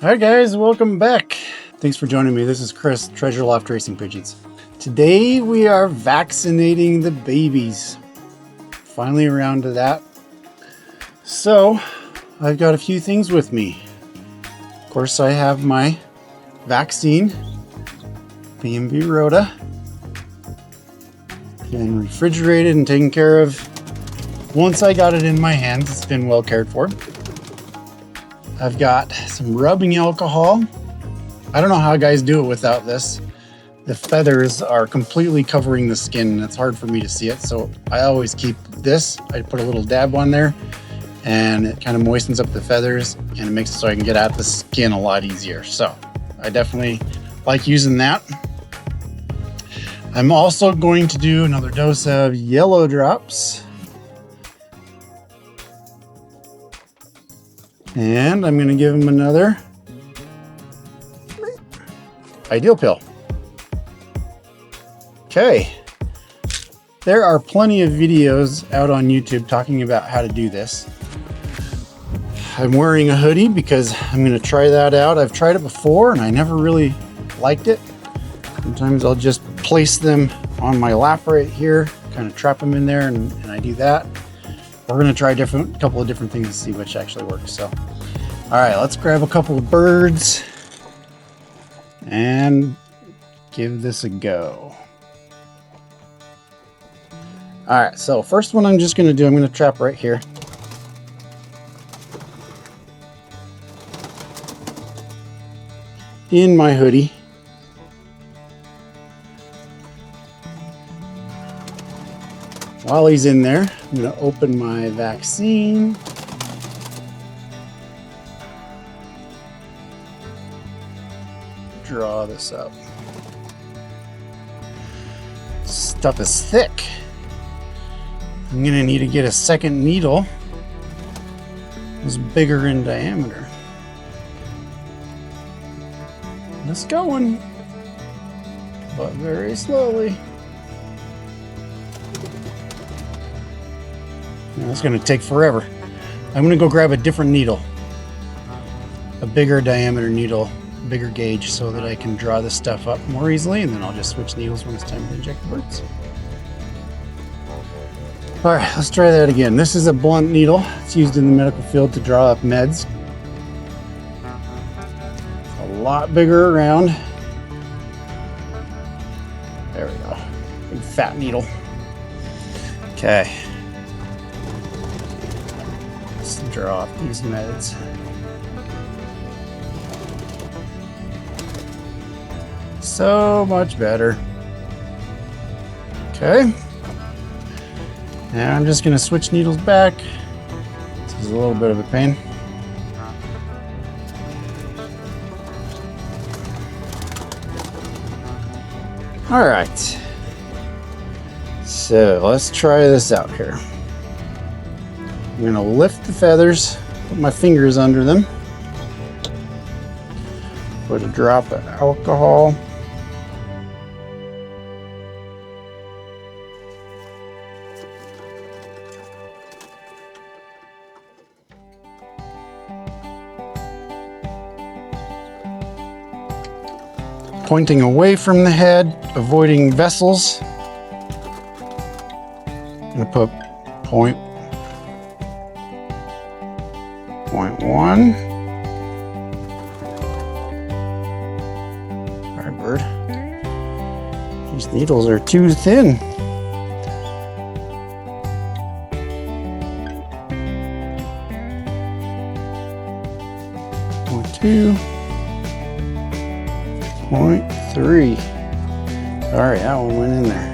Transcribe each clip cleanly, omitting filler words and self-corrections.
Hi guys, welcome back. Thanks for joining me. This is Chris, Treasure Loft Racing Pigeons. Today we are vaccinating the babies. Finally around to that. So I've got a few things with me. Of course, I have my vaccine, B&B Rhoda, been refrigerated and taken care of. Once I got it in my hands, it's been well cared for. I've got some rubbing alcohol. I don't know how guys do it without this. The feathers are completely covering the skin and it's hard for me to see it. So I always keep this. I put a little dab on there and it kind of moistens up the feathers and it makes it so I can get at the skin a lot easier. So I definitely like using that. I'm also going to do another dose of yellow drops. And I'm going to give them another ideal pill. Okay. There are plenty of videos out on YouTube talking about how to do this. I'm wearing a hoodie because I'm going to try that out. I've tried it before and I never really liked it. Sometimes I'll just place them on my lap right here, kind of trap them in there, and I do that. We're going to try a couple of different things to see which actually works. So, all right, let's grab a couple of birds and give this a go. All right, so first one I'm just going to do, I'm going to trap right here. In my hoodie. While he's in there, I'm going to open my vaccine. Draw this up. Stuff is thick. I'm going to need to get a second needle. It's bigger in diameter. It's going, but very slowly. It's going to take forever. I'm going to go grab a different needle, a bigger diameter needle, bigger gauge, so that I can draw this stuff up more easily, and then I'll just switch needles when it's time to inject the birds. All right, let's try that again. This is a blunt needle. It's used in the medical field to draw up meds. It's a lot bigger around. There we go. Big fat needle. Okay. Draw off these meds. So much better. Okay. Now I'm just going to switch needles back. This is a little bit of a pain. All right. So let's try this out here. I'm going to lift the feathers, put my fingers under them, put a drop of alcohol, pointing away from the head, avoiding vessels. I'm going to put point 1. All right, bird. These needles are too thin. Point 2. Point 3. All right, that one went in there.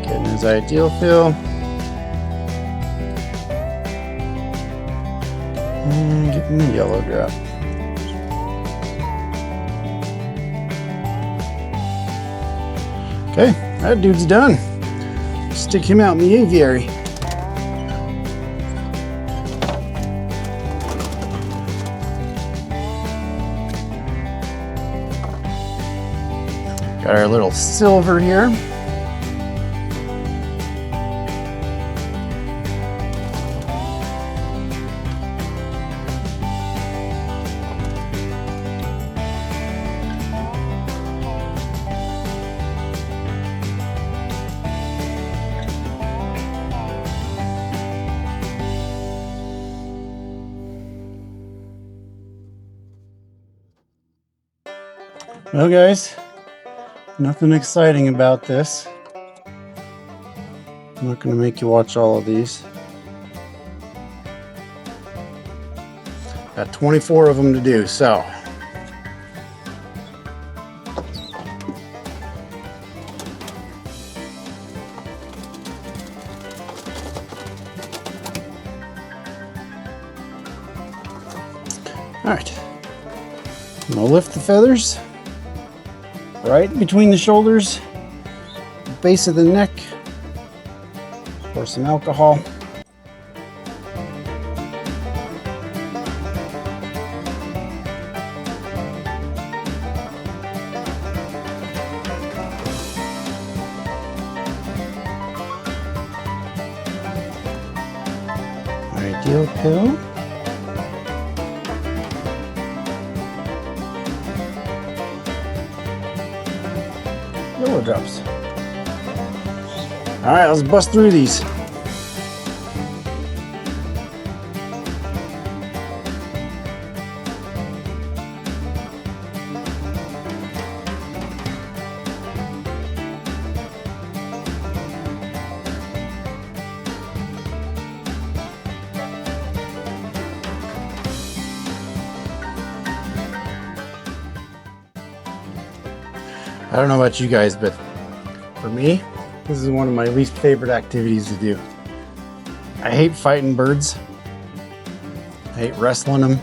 Getting his ideal fill. And getting the yellow drop. Okay, that dude's done. Stick him out in the aviary. Got our little silver here. Well, guys, nothing exciting about this. I'm not going to make you watch all of these. Got 24 of them to do, so. All right, I'm gonna lift the feathers right between the shoulders, base of the neck, pour some alcohol. Ideal pill. Yellow drops. All right, let's bust through these. I don't know about you guys, but for me, this is one of my least favorite activities to do. I hate fighting birds. I hate wrestling them.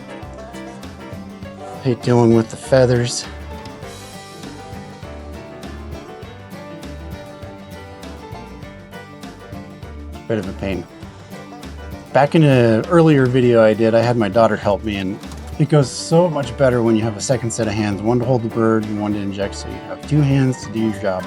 I hate dealing with the feathers. It's a bit of a pain. Back in an earlier video I did, I had my daughter help me, and it goes so much better when you have a second set of hands, one to hold the bird and one to inject, so you have two hands to do your job.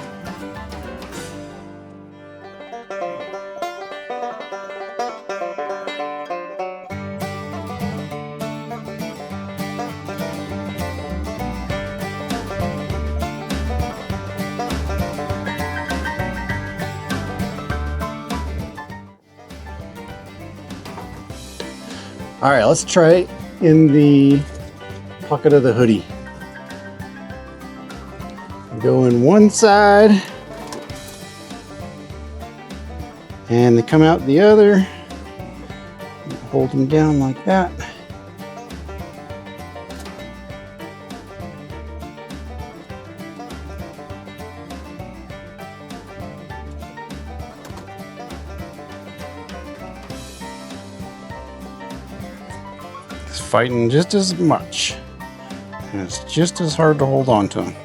All right, let's try in the pocket of the hoodie. Go in one side and they come out the other. Hold them down like that. Fighting just as much, and it's just as hard to hold on to them.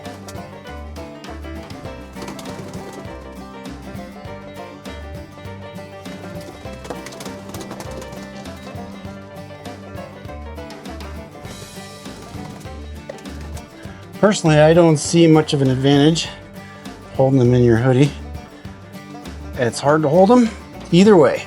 Personally, I don't see much of an advantage holding them in your hoodie. It's hard to hold them either way.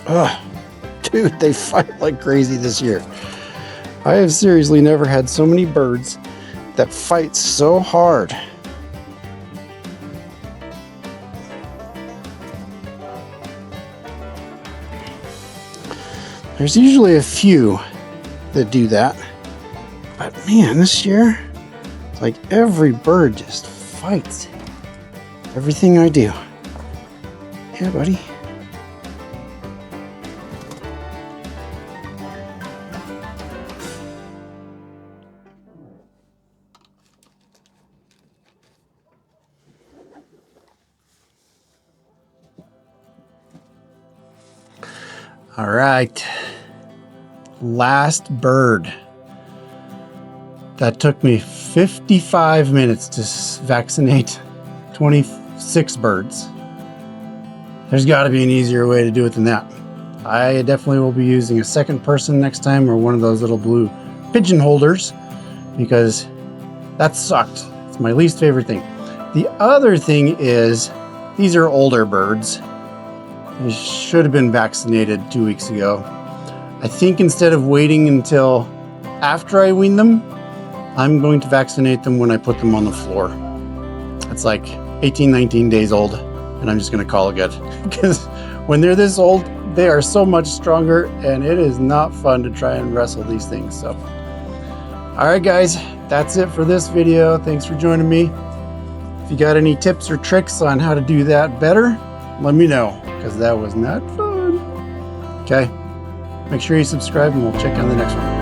Ugh, dude, they fight like crazy this year. I have seriously never had so many birds that fight so hard. There's usually a few that do that, but man, this year, it's like every bird just fights everything I do. Yeah, buddy. All right, last bird. That took me 55 minutes to vaccinate 26 birds. There's got to be an easier way to do it than that. I definitely will be using a second person next time, or one of those little blue pigeon holders, because that sucked. It's my least favorite thing. The other thing is, these are older birds. They should have been vaccinated 2 weeks ago. I think instead of waiting until after I wean them, I'm going to vaccinate them when I put them on the floor. It's like 18, 19 days old, and I'm just gonna call it good. Because when they're this old, they are so much stronger, and it is not fun to try and wrestle these things. So, all right, guys, that's it for this video. Thanks for joining me. If you got any tips or tricks on how to do that better, let me know, because that was not fun. Okay, make sure you subscribe, and we'll check on the next one.